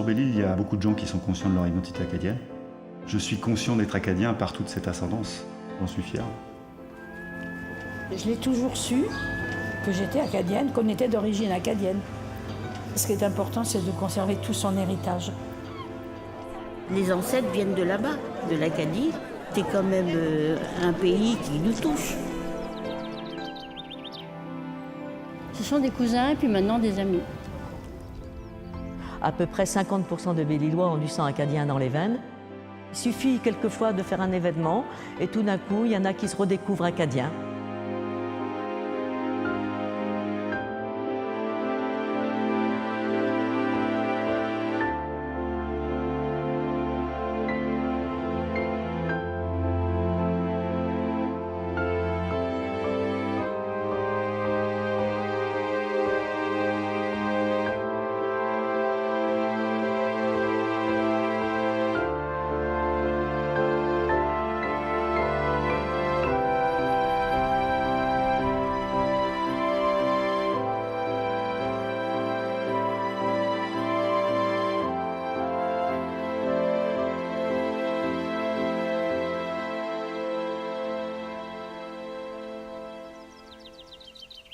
Belle-Île, il y a beaucoup de gens qui sont conscients de leur identité acadienne. Je suis conscient d'être acadien par toute cette ascendance. J'en suis fier. Je l'ai toujours su que j'étais acadienne, qu'on était d'origine acadienne. Ce qui est important, c'est de conserver tout son héritage. Les ancêtres viennent de là-bas, de l'Acadie. C'est quand même un pays qui nous touche. Ce sont des cousins et puis maintenant des amis. À peu près 50% de Belle-Îlois ont du sang acadien dans les veines. Il suffit quelquefois de faire un événement et tout d'un coup, il y en a qui se redécouvrent acadiens.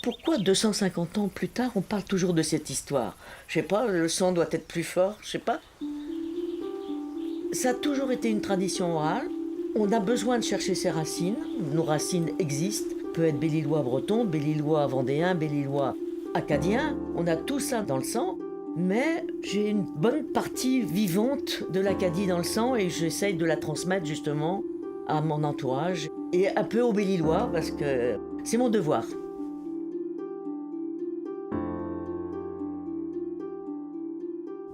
Pourquoi 250 ans plus tard, on parle toujours de cette histoire? Je sais pas, le son doit être plus fort, je sais pas. Ça a toujours été une tradition orale. On a besoin de chercher ses racines. Nos racines existent. Peut être Belle-Îlois breton, Belle-Îlois vendéen, Belle-Îlois acadien. On a tout ça dans le sang. Mais j'ai une bonne partie vivante de l'Acadie dans le sang et j'essaye de la transmettre justement à mon entourage et un peu aux Belle-Îlois parce que c'est mon devoir.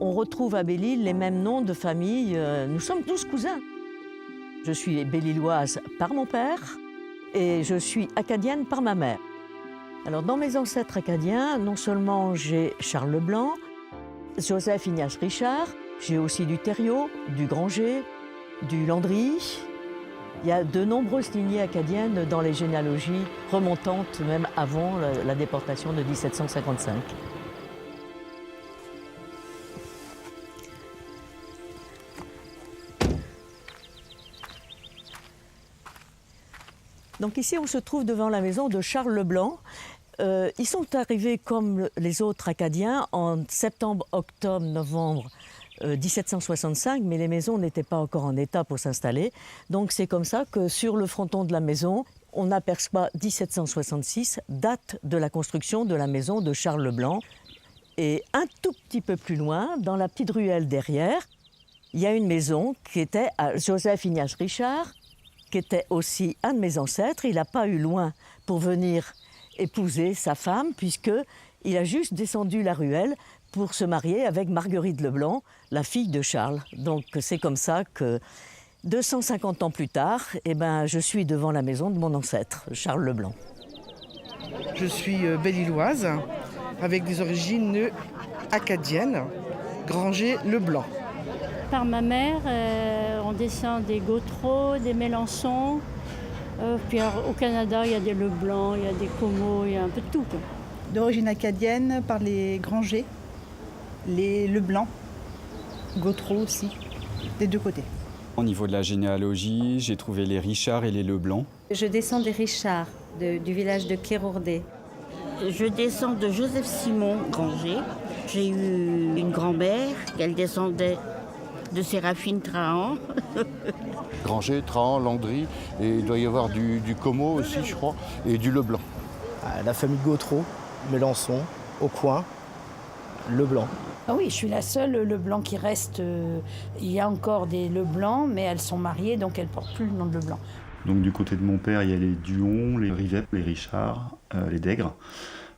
On retrouve à Belle-Île les mêmes noms de famille. Nous sommes tous cousins. Je suis belle-îloise par mon père et je suis acadienne par ma mère. Alors dans mes ancêtres acadiens, non seulement j'ai Charles Leblanc, Joseph Ignace Richard, j'ai aussi du Thériault, du Granger, du Landry. Il y a de nombreuses lignées acadiennes dans les généalogies remontantes même avant la déportation de 1755. Donc ici, on se trouve devant la maison de Charles Leblanc. Ils sont arrivés comme les autres Acadiens en septembre, octobre, novembre 1765, mais les maisons n'étaient pas encore en état pour s'installer. Donc c'est comme ça que sur le fronton de la maison, on aperçoit 1766, date de la construction de la maison de Charles Leblanc. Et un tout petit peu plus loin, dans la petite ruelle derrière, il y a une maison qui était à Joseph Ignace Richard, qui était aussi un de mes ancêtres. Il n'a pas eu loin pour venir épouser sa femme, puisqu'il a juste descendu la ruelle pour se marier avec Marguerite Leblanc, la fille de Charles. Donc c'est comme ça que 250 ans plus tard, je suis devant la maison de mon ancêtre, Charles Leblanc. Je suis belle-îloise, avec des origines acadiennes, Granger-Leblanc. Par ma mère, on descend des Gautreaux, des Mélençon. Puis alors, au Canada, il y a des Leblanc, il y a des Comeaux, il y a un peu de tout, quoi. D'origine acadienne, par les Granger, les Leblanc, Gautreaux aussi, des deux côtés. Au niveau de la généalogie, j'ai trouvé les Richard et les Leblanc. Je descends des Richard, du village de Kérourdé. Je descends de Joseph Simon Granger. J'ai eu une grand-mère, qu'elle descendait de Séraphine Trahan. Granger, Trahan, Landry, et il doit y avoir du Comeau aussi, je crois, et du Leblanc. La famille Gautreaux, Mélençon, Aucoin, Leblanc. Ah oui, je suis la seule Leblanc qui reste. Il y a encore des Leblanc, mais elles sont mariées, donc elles ne portent plus le nom de Leblanc. Donc du côté de mon père, il y a les Duhon, les Rivette, les Richard, les Dègres.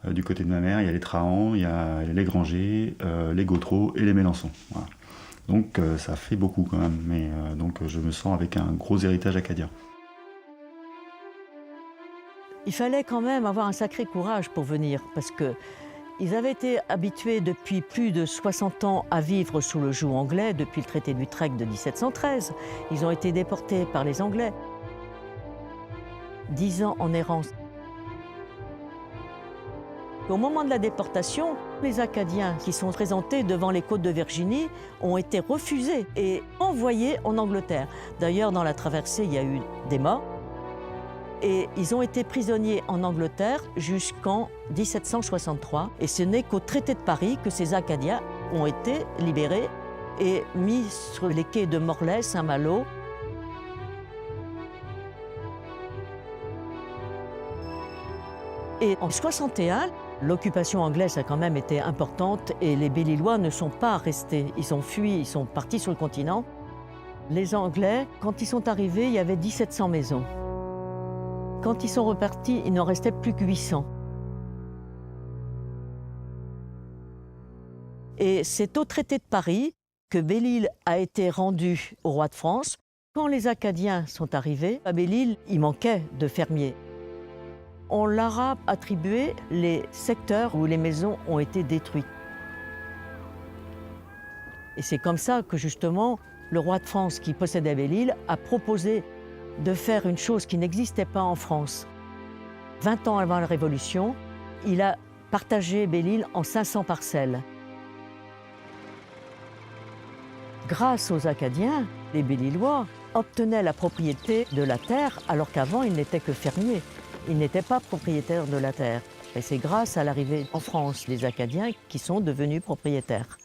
Du côté de ma mère, il y a les Trahan, il y a les Granger, les Gautreaux et les Mélençon. Voilà. Donc ça fait beaucoup quand même, mais donc je me sens avec un gros héritage acadien. Il fallait quand même avoir un sacré courage pour venir, parce qu'ils avaient été habitués depuis plus de 60 ans à vivre sous le joug anglais, depuis le traité d'Utrecht de 1713. Ils ont été déportés par les Anglais. 10 ans en errance. Au moment de la déportation, les Acadiens qui sont présentés devant les côtes de Virginie ont été refusés et envoyés en Angleterre. D'ailleurs, dans la traversée, il y a eu des morts. Et ils ont été prisonniers en Angleterre jusqu'en 1763. Et ce n'est qu'au traité de Paris que ces Acadiens ont été libérés et mis sur les quais de Morlaix, Saint-Malo. Et en 61, l'occupation anglaise a quand même été importante et les Belle-Îlois ne sont pas restés. Ils ont fui, ils sont partis sur le continent. Les Anglais, quand ils sont arrivés, il y avait 1700 maisons. Quand ils sont repartis, il n'en restait plus que 800. Et c'est au traité de Paris que Belle-Île a été rendue au roi de France. Quand les Acadiens sont arrivés, à Belle-Île, il manquait de fermiers. On leur a attribué les secteurs où les maisons ont été détruites. Et c'est comme ça que justement, le roi de France qui possédait Belle-Île a proposé de faire une chose qui n'existait pas en France. 20 ans avant la Révolution, il a partagé Belle-Île en 500 parcelles. Grâce aux Acadiens, les Belle-Îlois obtenaient la propriété de la terre alors qu'avant, ils n'étaient que fermiers. Ils n'étaient pas propriétaires de la terre. Et c'est grâce à l'arrivée en France des Acadiens qui sont devenus propriétaires.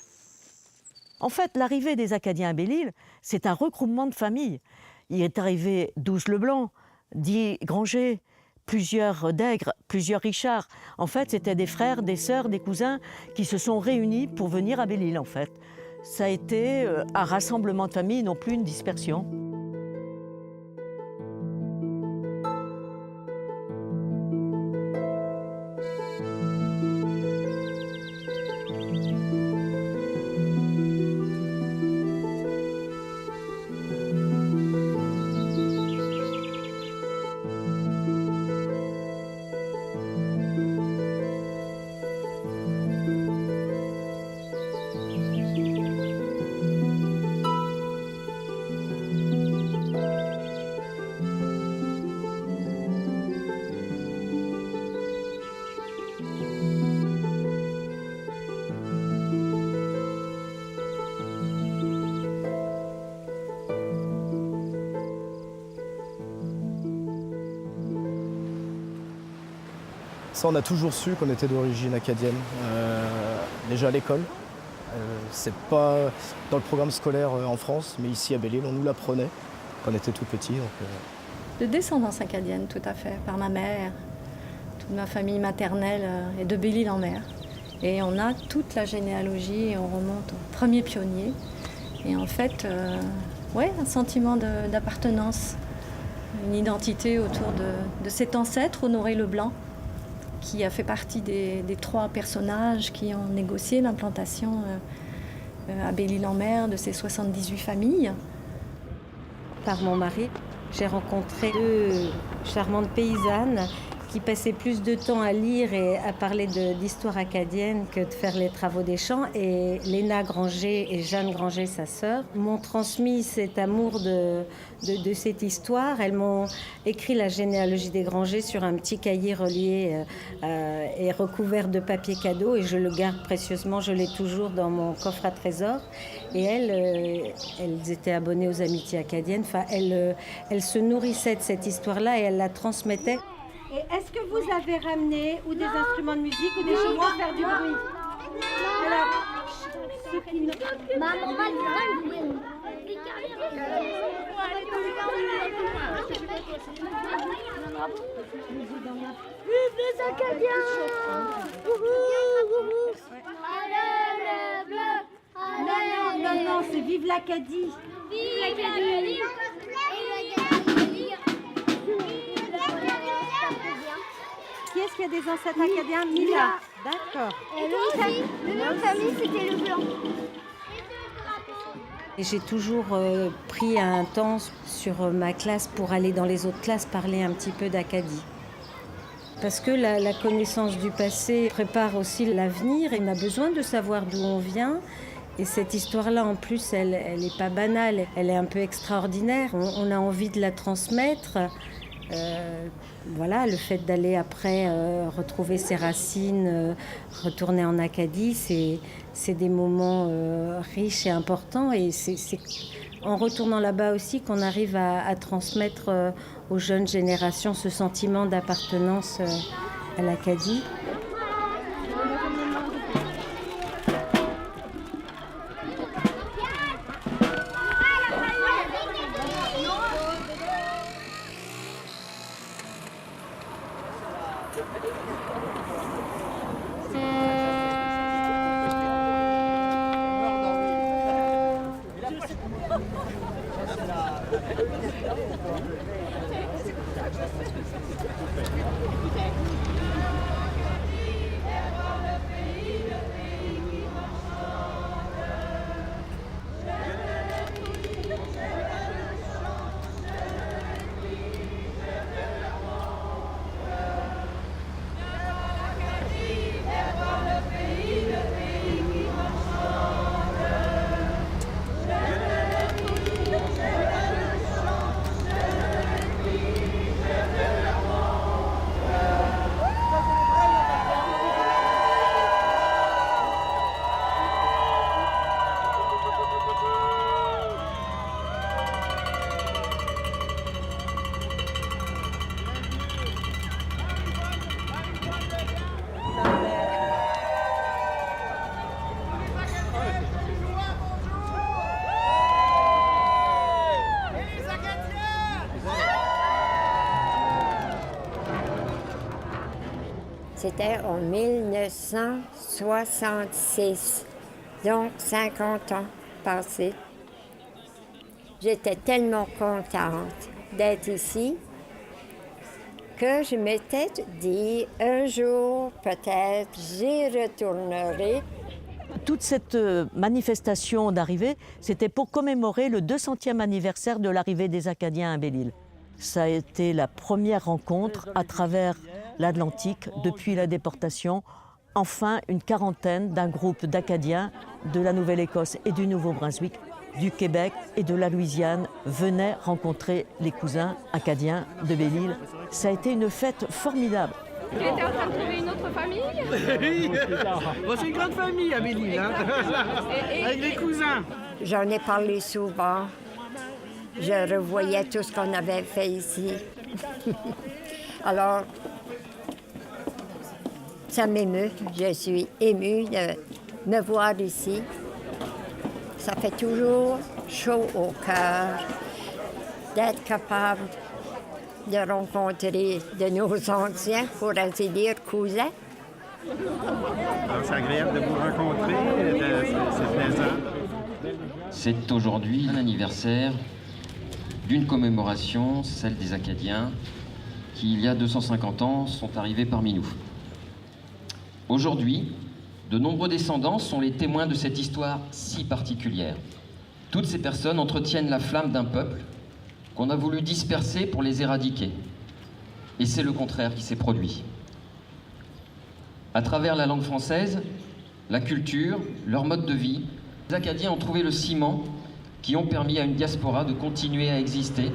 En fait, l'arrivée des Acadiens à Belle-Île, c'est un regroupement de familles. Il est arrivé 12 Leblanc, 10 Granger, plusieurs Dègres, plusieurs Richard. En fait, c'était des frères, des sœurs, des cousins qui se sont réunis pour venir à Belle-Île, en fait. Ça a été un rassemblement de familles, non plus une dispersion. Ça, on a toujours su qu'on était d'origine acadienne, déjà à l'école. C'est pas dans le programme scolaire en France, mais ici à Belle-Île, on nous l'apprenait quand on était tout petit. De descendance acadienne, tout à fait, par ma mère. Toute ma famille maternelle est de Belle-Île en mer. Et on a toute la généalogie et on remonte au premier pionnier. Et en fait, un sentiment d'appartenance, une identité autour de cet ancêtre, Honoré Leblanc, qui a fait partie des 3 personnages qui ont négocié l'implantation à Belle-Île en mer de ces 78 familles. Par mon mari, j'ai rencontré 2 charmantes paysannes qui passaient plus de temps à lire et à parler d'histoire acadienne que de faire les travaux des champs. Et Léna Granger et Jeanne Granger, sa sœur, m'ont transmis cet amour de cette histoire. Elles m'ont écrit la généalogie des Granger sur un petit cahier relié et recouvert de papier cadeau. Et je le garde précieusement, je l'ai toujours dans mon coffre à trésor. Et elles étaient abonnées aux Amitiés acadiennes. Enfin, elles se nourrissaient de cette histoire-là et elles la transmettaient. Et est-ce que vous avez ramené ou des instruments de musique ou des choses pour faire du bruit? Alors, ceux qui ne... Vive les Acadiens! Non, c'est vive l'Acadie! Vive l'Acadie! Qui est-ce qui a des ancêtres acadiens? Mila. D'accord. Et le nom de famille, c'était Leblanc. Et j'ai toujours pris un temps sur ma classe pour aller dans les autres classes parler un petit peu d'Acadie. Parce que la connaissance du passé prépare aussi l'avenir et on a besoin de savoir d'où on vient. Et cette histoire-là, en plus, elle n'est pas banale, elle est un peu extraordinaire. On a envie de la transmettre. Voilà, le fait d'aller après retrouver ses racines, retourner en Acadie, c'est des moments riches et importants. Et c'est en retournant là-bas aussi qu'on arrive à transmettre aux jeunes générations ce sentiment d'appartenance à l'Acadie. C'était en 1966, donc 50 ans passés. J'étais tellement contente d'être ici que je m'étais dit, un jour, peut-être, j'y retournerai. Toute cette manifestation d'arrivée, c'était pour commémorer le 200e anniversaire de l'arrivée des Acadiens à Belle-Île. Ça a été la première rencontre à travers l'Atlantique depuis la déportation. Enfin, une quarantaine d'un groupe d'Acadiens de la Nouvelle-Écosse et du Nouveau-Brunswick, du Québec et de la Louisiane venaient rencontrer les cousins acadiens de Belle-Île. Ça a été une fête formidable. Il était en train de trouver une autre famille. Bon, c'est une grande famille à Belle-Île, hein, avec les cousins. J'en ai parlé souvent. Je revoyais tout ce qu'on avait fait ici. Alors, ça m'émeut. Je suis émue de me voir ici. Ça fait toujours chaud au cœur d'être capable de rencontrer de nos anciens, pour ainsi dire, cousins. C'est agréable de vous rencontrer, c'est plaisant. C'est aujourd'hui un anniversaire d'une commémoration, celle des Acadiens, qui, il y a 250 ans, sont arrivés parmi nous. Aujourd'hui, de nombreux descendants sont les témoins de cette histoire si particulière. Toutes ces personnes entretiennent la flamme d'un peuple qu'on a voulu disperser pour les éradiquer. Et c'est le contraire qui s'est produit. À travers la langue française, la culture, leur mode de vie, les Acadiens ont trouvé le ciment qui ont permis à une diaspora de continuer à exister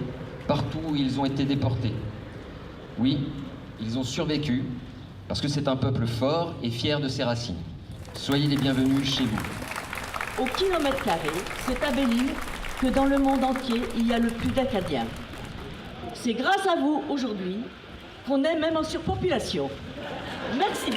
partout où ils ont été déportés. Oui, ils ont survécu parce que c'est un peuple fort et fier de ses racines. Soyez les bienvenus chez vous. Au kilomètre carré, c'est à Belle-Île que dans le monde entier, il y a le plus d'Acadiens. C'est grâce à vous, aujourd'hui, qu'on est même en surpopulation. Merci.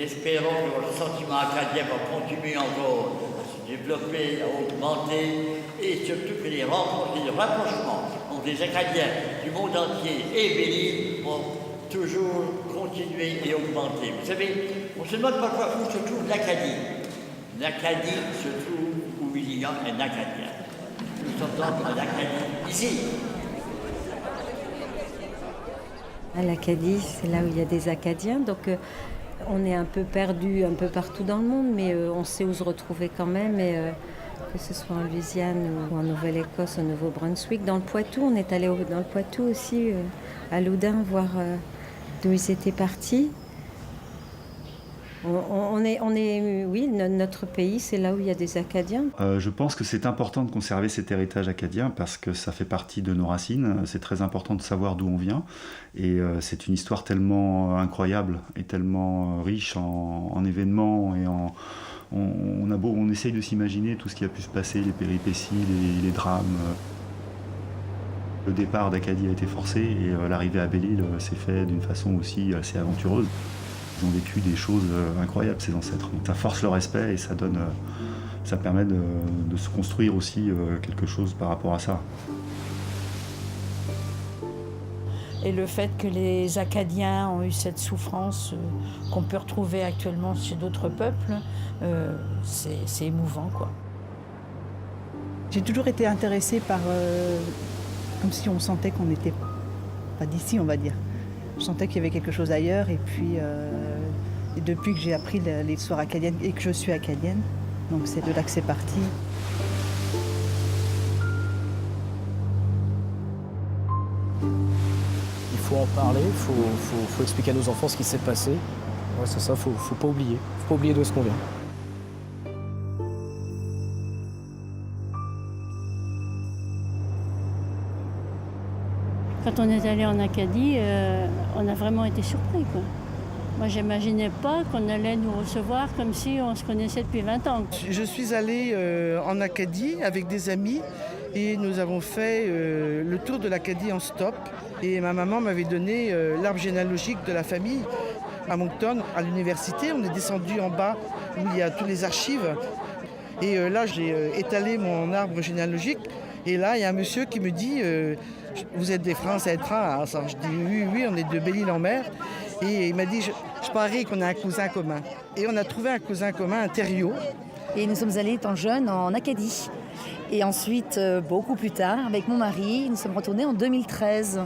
espérons que le sentiment acadien va continuer encore à se développer, à augmenter, et surtout que les rencontres et les rapprochements entre les Acadiens du monde entier et Belle-Île vont toujours continuer et augmenter. Vous savez, on se demande parfois où se trouve l'Acadie. L'Acadie se trouve où il y a un Acadien. Nous sommes donc en Acadie, ici. L'Acadie, c'est là où il y a des Acadiens, donc on est un peu perdu un peu partout dans le monde, mais on sait où se retrouver quand même, et, que ce soit en Louisiane ou en Nouvelle-Écosse, au Nouveau-Brunswick. Dans le Poitou, on est allé dans le Poitou aussi, à Loudun, voir d'où ils étaient partis. Oui, notre pays, c'est là où il y a des Acadiens. Je pense que c'est important de conserver cet héritage acadien parce que ça fait partie de nos racines. C'est très important de savoir d'où on vient. Et c'est une histoire tellement incroyable et tellement riche en événements. Et on essaye de s'imaginer tout ce qui a pu se passer, les péripéties, les drames. Le départ d'Acadie a été forcé et l'arrivée à Belle-Île s'est fait d'une façon aussi assez aventureuse. Ils ont vécu des choses incroyables, ces ancêtres. Donc, ça force le respect et ça permet de se construire aussi quelque chose par rapport à ça. Et le fait que les Acadiens ont eu cette souffrance qu'on peut retrouver actuellement chez d'autres peuples, c'est émouvant, quoi. J'ai toujours été intéressée par... comme si on sentait qu'on n'était pas d'ici, on va dire. Je sentais qu'il y avait quelque chose ailleurs, et puis et depuis que j'ai appris l'histoire acadienne et que je suis acadienne, donc c'est de là que c'est parti. Il faut en parler, il faut expliquer à nos enfants ce qui s'est passé. Ouais, c'est ça, faut pas oublier. Faut pas oublier d'où est-ce qu'on vient. Quand on est allé en Acadie, on a vraiment été surpris, quoi. Moi, j'imaginais pas qu'on allait nous recevoir comme si on se connaissait depuis 20 ans. Je suis allée en Acadie avec des amis et nous avons fait le tour de l'Acadie en stop. Et ma maman m'avait donné l'arbre généalogique de la famille à Moncton, à l'université. On est descendu en bas où il y a toutes les archives. Et là, j'ai étalé mon arbre généalogique. Et là, il y a un monsieur qui me dit vous êtes des Français-Trains. Je dis oui, on est de Belle-Île-en-Mer. Et il m'a dit je parie qu'on a un cousin commun. Et on a trouvé un cousin commun, un Thériault. Et nous sommes allés étant jeunes en Acadie. Et ensuite, beaucoup plus tard, avec mon mari, nous sommes retournés en 2013.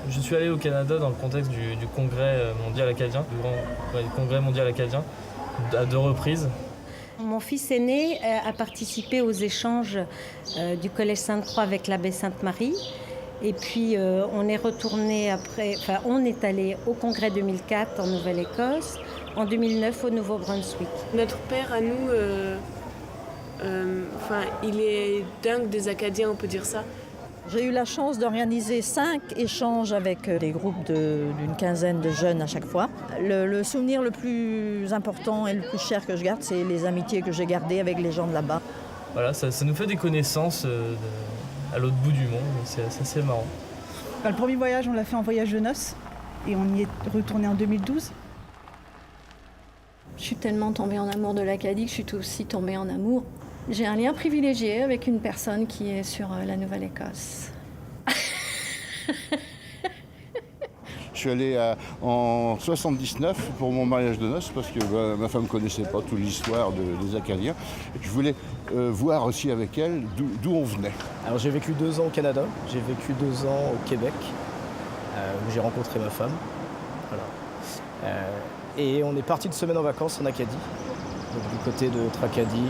Je suis allé au Canada dans le contexte du congrès mondial acadien, du congrès mondial acadien, à 2 reprises. Mon fils aîné a participé aux échanges du Collège Sainte-Croix avec l'abbé Sainte-Marie. Et puis on est retourné après, on est allé au congrès 2004 en Nouvelle-Écosse, en 2009 au Nouveau-Brunswick. Notre père à nous, il est dingue des Acadiens, on peut dire ça. J'ai eu la chance d'organiser 5 échanges avec des groupes d'une quinzaine de jeunes à chaque fois. Le souvenir le plus important et le plus cher que je garde, c'est les amitiés que j'ai gardées avec les gens de là-bas. Voilà, ça nous fait des connaissances à l'autre bout du monde, c'est assez marrant. Le premier voyage, on l'a fait en voyage de noces et on y est retourné en 2012. Je suis tellement tombée en amour de l'Acadie que je suis aussi tombée en amour. J'ai un lien privilégié avec une personne qui est sur la Nouvelle-Écosse. Je suis allé en 79 pour mon mariage de noces parce que ma femme ne connaissait pas toute l'histoire des Acadiens. Je voulais voir aussi avec elle d'où on venait. Alors j'ai vécu 2 ans au Canada, j'ai vécu 2 ans au Québec, où j'ai rencontré ma femme. Voilà. Et on est parti de semaine en vacances en Acadie, donc du côté de Tracadie,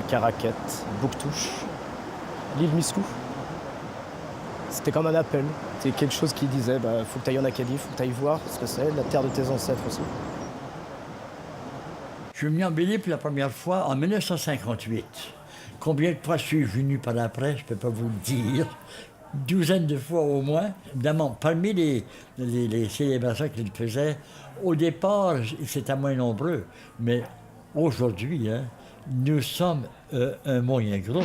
Caraquet, Bouctouche, l'île Miscou. C'était comme un appel. C'était quelque chose qui disait faut que tu ailles en Acadie, faut que tu ailles voir ce que c'est, la terre de tes ancêtres aussi. Je suis venu en Belle-Île pour la première fois en 1958. Combien de fois je suis venu par après, je ne peux pas vous le dire. Une douzaine de fois au moins. Évidemment, parmi les célébrations qu'il faisait, au départ, c'était moins nombreux. Mais aujourd'hui, nous sommes un moyen groupe.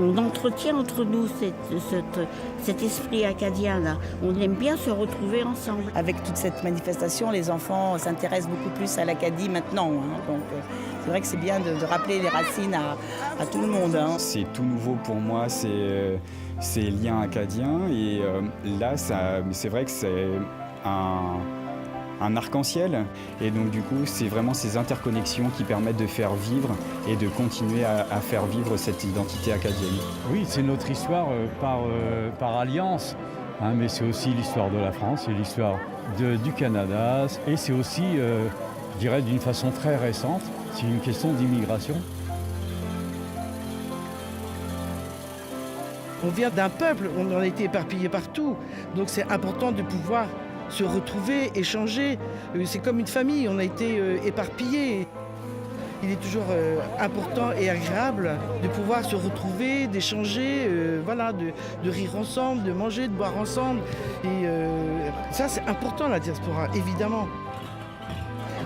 On entretient entre nous cet esprit acadien-là. On aime bien se retrouver ensemble. Avec toute cette manifestation, les enfants s'intéressent beaucoup plus à l'Acadie maintenant. Donc c'est vrai que c'est bien de rappeler les racines à tout le monde. C'est tout nouveau pour moi, ces liens acadiens. Et là, c'est vrai que c'est un arc-en-ciel, et donc du coup c'est vraiment ces interconnexions qui permettent de faire vivre et de continuer à faire vivre cette identité acadienne. Oui, c'est notre histoire par alliance, mais c'est aussi l'histoire de la France, c'est l'histoire du Canada, et c'est aussi, je dirais d'une façon très récente, c'est une question d'immigration. On vient d'un peuple, on a été éparpillés partout, donc c'est important de pouvoir se retrouver, échanger. C'est comme une famille, on a été éparpillés. Il est toujours important et agréable de pouvoir se retrouver, d'échanger, voilà, de rire ensemble, de manger, de boire ensemble. Et ça, c'est important, la diaspora, évidemment.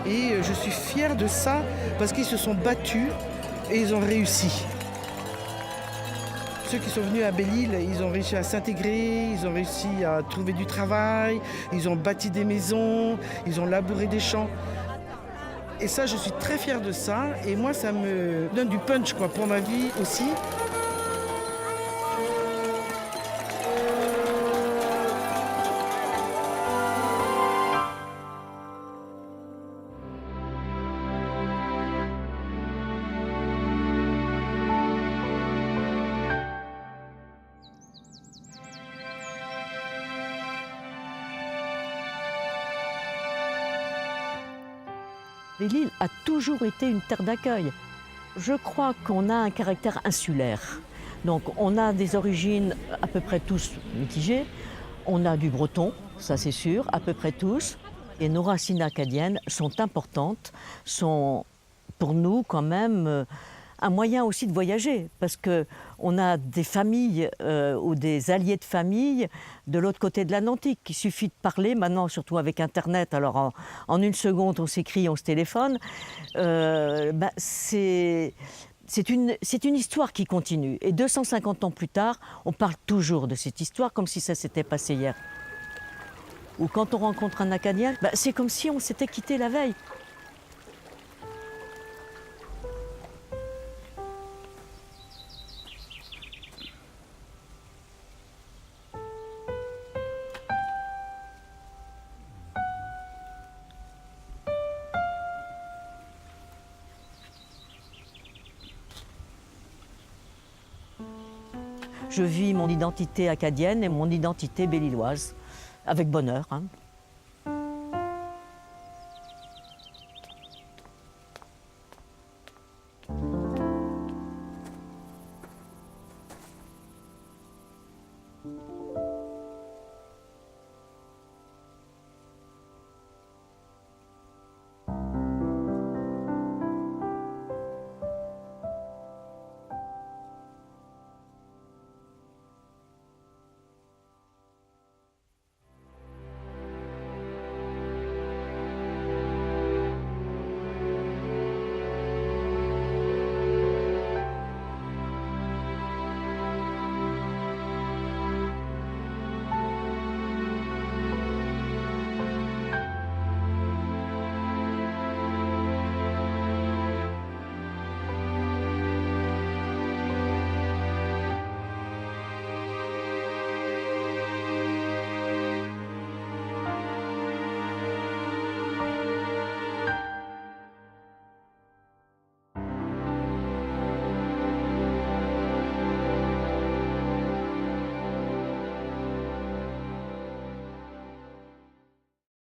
Et je suis fière de ça parce qu'ils se sont battus et ils ont réussi. Ceux qui sont venus à Belle-Île, ils ont réussi à s'intégrer, ils ont réussi à trouver du travail, ils ont bâti des maisons, ils ont labouré des champs. Et ça, je suis très fière de ça. Et moi, ça me donne du punch pour ma vie aussi. Belle-Île a toujours été une terre d'accueil. Je crois qu'on a un caractère insulaire. Donc on a des origines à peu près tous mitigées. On a du breton, ça c'est sûr, à peu près tous. Et nos racines acadiennes sont importantes, sont pour nous quand même un moyen aussi de voyager, parce qu'on a des familles ou des alliés de famille de l'autre côté de l'Atlantique. Il suffit de parler, maintenant surtout avec Internet, alors en une seconde on s'écrit, on se téléphone. C'est une histoire qui continue. Et 250 ans plus tard, on parle toujours de cette histoire comme si ça s'était passé hier. Ou quand on rencontre un Acadien, c'est comme si on s'était quitté la veille. Je vis mon identité acadienne et mon identité belle-îloise, avec bonheur.